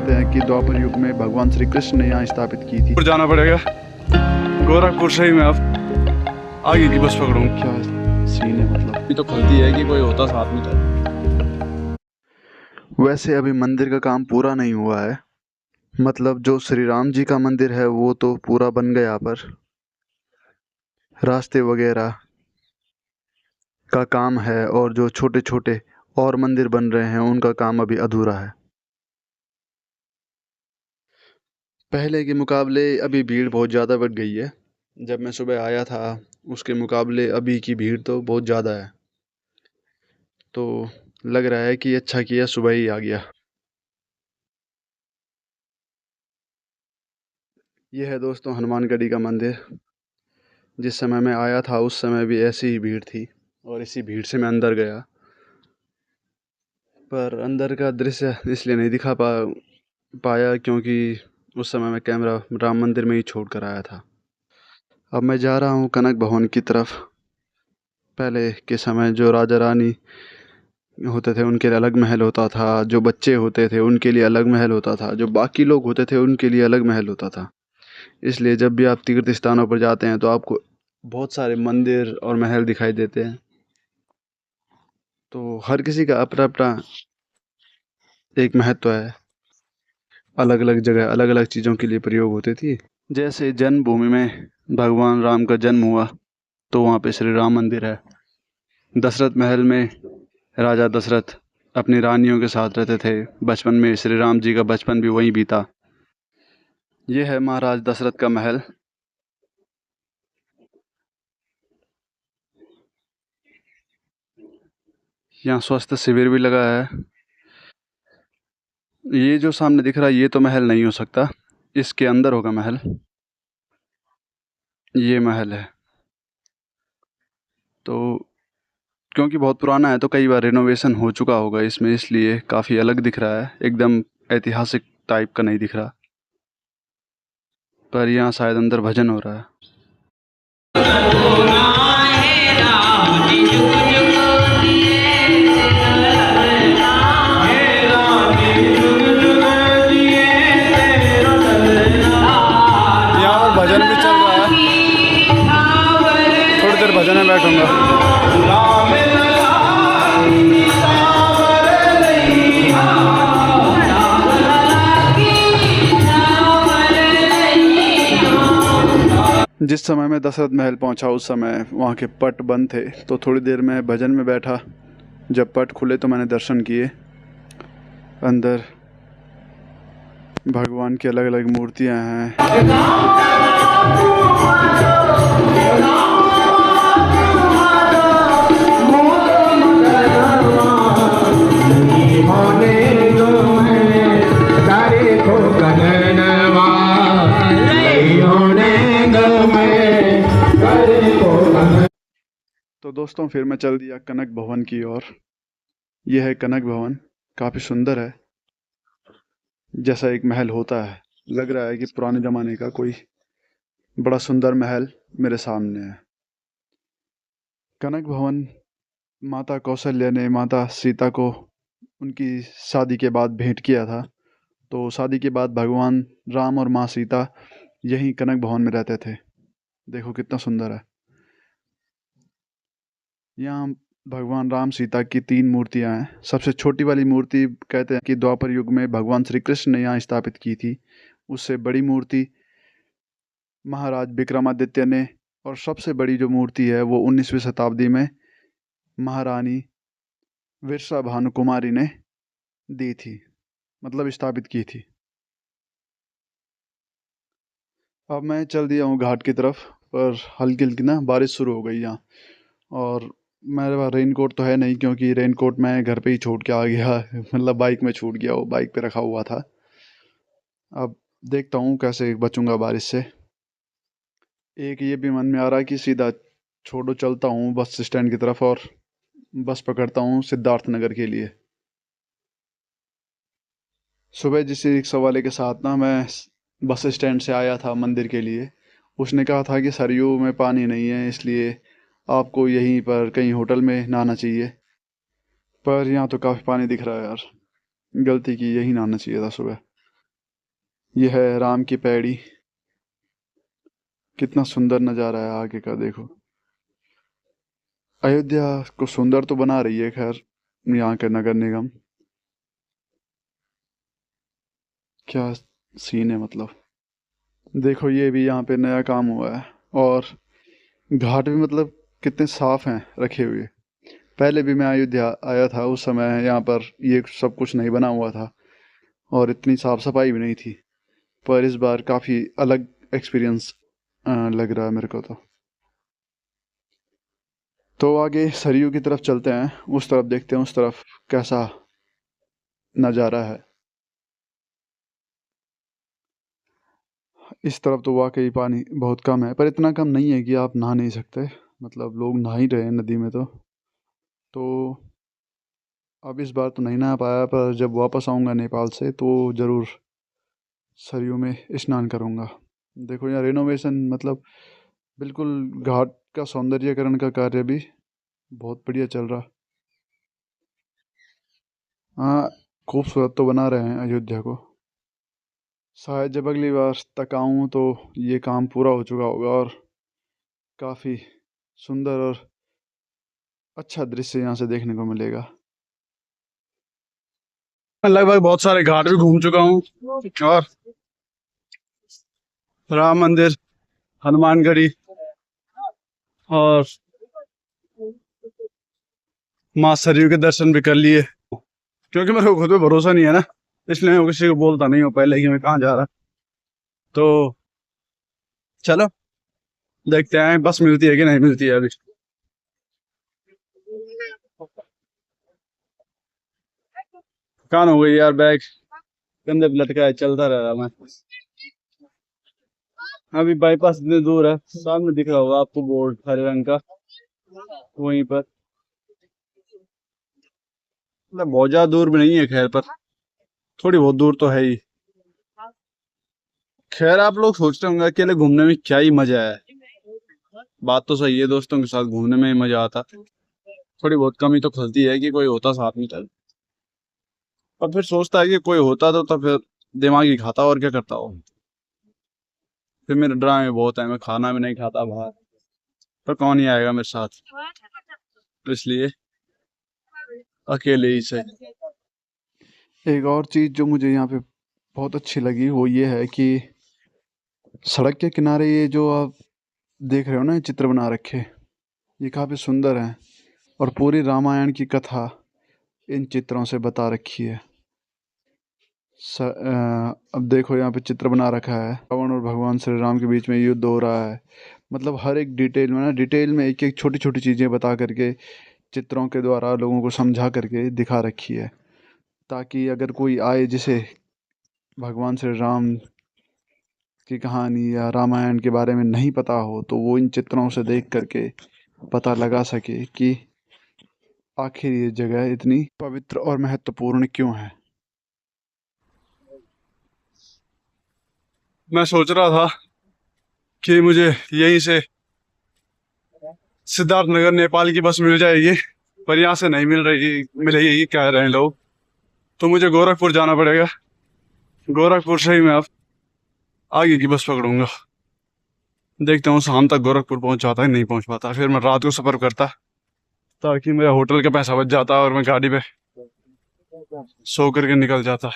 कहते हैं कि द्वापर युग में भगवान श्री कृष्ण ने यहाँ स्थापित की थी। जाना पड़ेगा गोरखपुर से ही मैं अब आगे की बस पकड़ूं। क्या सीन है, मतलब अभी तो खुलती है कि कोई होता साथ में तो। वैसे अभी मंदिर का काम पूरा नहीं हुआ है, मतलब जो श्री राम जी का मंदिर है वो तो पूरा बन गया, पर रास्ते वगैरह का काम है और जो छोटे छोटे और मंदिर बन रहे हैं उनका काम अभी अधूरा है। पहले के मुकाबले अभी भीड़ बहुत ज़्यादा बढ़ गई है। जब मैं सुबह आया था उसके मुकाबले अभी की भीड़ तो बहुत ज़्यादा है, तो लग रहा है कि अच्छा किया सुबह ही आ गया। यह है दोस्तों हनुमानगढ़ी का मंदिर। जिस समय मैं आया था उस समय भी ऐसी ही भीड़ थी और इसी भीड़ से मैं अंदर गया, पर अंदर का दृश्य इसलिए नहीं दिखा पाया क्योंकि उस समय मैं कैमरा राम मंदिर में ही छोड़ कर आया था। अब मैं जा रहा हूँ कनक भवन की तरफ। पहले के समय जो राजा रानी होते थे उनके लिए अलग महल होता था, जो बच्चे होते थे उनके लिए अलग महल होता था, जो बाकी लोग होते थे उनके लिए अलग महल होता था। इसलिए जब भी आप तीर्थ स्थानों पर जाते हैं तो आपको बहुत सारे मंदिर और महल दिखाई देते हैं। तो हर किसी का अपना अपना एक महत्व है, अलग अलग जगह अलग अलग चीज़ों के लिए प्रयोग होती थी। जैसे जन्मभूमि में भगवान राम का जन्म हुआ तो वहाँ पे श्री राम मंदिर है। दशरथ महल में राजा दशरथ अपनी रानियों के साथ रहते थे। बचपन में श्री राम जी का बचपन भी वहीं बीता। ये है महाराज दशरथ का महल। यहाँ स्वास्थ्य शिविर भी लगा है। ये जो सामने दिख रहा है ये तो महल नहीं हो सकता, इसके अंदर होगा महल। ये महल है, तो क्योंकि बहुत पुराना है तो कई बार रिनोवेशन हो चुका होगा इसमें, इसलिए काफ़ी अलग दिख रहा है, एकदम ऐतिहासिक टाइप का नहीं दिख रहा। पर यहाँ शायद अंदर भजन हो रहा है। यहाँ पर भजन भी चल रहा है, थोड़ी देर भजन में बैठूंगा। जिस समय मैं दशरथ महल पहुंचा उस समय वहाँ के पट बंद थे, तो थोड़ी देर में भजन में बैठा। जब पट खुले तो मैंने दर्शन किए। अंदर भगवान की अलग अलग मूर्तियाँ हैं। तो दोस्तों फिर मैं चल दिया कनक भवन की ओर। यह है कनक भवन, काफ़ी सुंदर है, जैसा एक महल होता है। लग रहा है कि पुराने ज़माने का कोई बड़ा सुंदर महल मेरे सामने है। कनक भवन माता कौशल्या ने माता सीता को उनकी शादी के बाद भेंट किया था। तो शादी के बाद भगवान राम और माँ सीता यहीं कनक भवन में रहते थे। देखो कितना सुंदर है। यहाँ भगवान राम सीता की 3 मूर्तियाँ हैं। सबसे छोटी वाली मूर्ति कहते हैं कि द्वापर युग में भगवान श्री कृष्ण ने यहाँ स्थापित की थी। उससे बड़ी मूर्ति महाराज विक्रमादित्य ने, और सबसे बड़ी जो मूर्ति है वो 19वीं शताब्दी में महारानी विरसा भानु कुमारी ने दी थी, मतलब स्थापित की थी। अब मैं चल दिया हूँ घाट की तरफ, पर हल्की हल्की ना बारिश शुरू हो गई यहाँ, और मेरे पास रेनकोट तो है नहीं क्योंकि रेनकोट मैं घर पे ही छोड़ के आ गया मतलब बाइक में छूट गया, वो बाइक पे रखा हुआ था। अब देखता हूँ कैसे बचूंगा बारिश से। एक ये भी मन में आ रहा है कि सीधा छोड़ो चलता हूँ बस स्टैंड की तरफ और बस पकड़ता हूँ सिद्धार्थ नगर के लिए। सुबह जिस रिक्शा वाले के साथ ना मैं बस स्टैंड से आया था मंदिर के लिए, उसने कहा था कि सरयू में पानी नहीं है इसलिए आपको यहीं पर कहीं होटल में नहाना चाहिए। पर यहाँ तो काफ़ी पानी दिख रहा है यार, गलती की, यहीं नहाना चाहिए था सुबह। ये है राम की पैड़ी। कितना सुंदर नज़ारा है आगे का, देखो। अयोध्या को सुंदर तो बना रही है खैर यहाँ के नगर निगम। क्या सीन है मतलब। देखो ये भी यहाँ पे नया काम हुआ है। और घाट भी मतलब कितने साफ हैं रखे हुए। पहले भी मैं अयोध्या आया था, उस समय यहाँ पर ये सब कुछ नहीं बना हुआ था और इतनी साफ सफाई भी नहीं थी। पर इस बार काफ़ी अलग एक्सपीरियंस लग रहा है मेरे को तो आगे सरयू की तरफ चलते हैं, उस तरफ देखते हैं उस तरफ कैसा नज़ारा है। इस तरफ तो वाकई पानी बहुत कम है, पर इतना कम नहीं है कि आप नहा नहीं सकते। मतलब लोग नहा ही रहे हैं नदी में तो अब इस बार तो नहीं नहा पाया, पर जब वापस आऊँगा नेपाल से तो ज़रूर सरयू में स्नान करूँगा। देखो यहाँ रिनोवेशन मतलब बिल्कुल घाट का सौंदर्यीकरण का कार्य भी बहुत बढ़िया चल रहा। हाँ, खूबसूरत तो बना रहे हैं अयोध्या को। शायद जब अगली बार तक आऊँ तो ये काम पूरा हो चुका होगा और काफ़ी सुंदर और अच्छा दृश्य यहाँ से देखने को मिलेगा। मैं लगभग बहुत सारे घाट भी घूम चुका हूँ और राम मंदिर, हनुमानगढ़ी और माँ सरयू के दर्शन भी कर लिए। क्योंकि मेरे को खुद पे भरोसा नहीं है ना, इसलिए मैं किसी को बोलता नहीं हूँ पहले कि मैं कहाँ जा रहा। तो चलो देखते हैं बस मिलती है कि नहीं मिलती है अभी। कान हो गई यार, बैग कंधे पे लटका है, चलता रह रहा मैं। अभी बाईपास इतनी दूर है, सामने दिख रहा होगा आपको बोर्ड हरे रंग का, वहीं पर। मतलब बहुत ज्यादा दूर भी नहीं है खैर, पर थोड़ी बहुत दूर तो है ही। खैर आप लोग सोचते होंगे अकेले घूमने में क्या ही मजा है। बात तो सही है, दोस्तों के साथ घूमने में ही मजा आता। थोड़ी बहुत कमी तो खलती है कि कोई होता साथ में चल। पर फिर सोचता है कि कोई होता तो तब फिर दिमाग ही खाता और क्या करता हो। फिर मेरे ड्रामे बहुत है, मैं खाना भी नहीं खाता बाहर, पर कौन ही आएगा मेरे साथ, तो इसलिए अकेले ही सही। एक और चीज़ जो मुझे यहाँ पे बहुत अच्छी लगी वो ये है कि सड़क के किनारे ये जो आप देख रहे हो ना, ये चित्र बना रखे, ये काफ़ी सुंदर हैं और पूरी रामायण की कथा इन चित्रों से बता रखी है। अब देखो यहाँ पे चित्र बना रखा है, रावण और भगवान श्री राम के बीच में युद्ध हो रहा है। मतलब हर एक डिटेल में ना, डिटेल में एक एक छोटी छोटी चीज़ें बता करके चित्रों के द्वारा लोगों को समझा करके दिखा रखी है, ताकि अगर कोई आए जिसे भगवान श्री राम की कहानी या रामायण के बारे में नहीं पता हो तो वो इन चित्रों से देख करके पता लगा सके कि आखिर ये जगह इतनी पवित्र और महत्वपूर्ण क्यों है। मैं सोच रहा था कि मुझे यहीं से सिद्धार्थनगर नेपाल की बस मिल जाएगी, पर यहाँ से नहीं मिल रही, मिलेगी कह रहे हैं लोग। तो मुझे गोरखपुर जाना पड़ेगा। गोरखपुर से ही मैं अब आगे की बस पकड़ूंगा। देखता हूँ शाम तक गोरखपुर पहुंच जाता है, नहीं पहुंच पाता फिर मैं रात को सफर करता, ताकि मेरा होटल का पैसा बच जाता और मैं गाड़ी पे सो करके निकल जाता।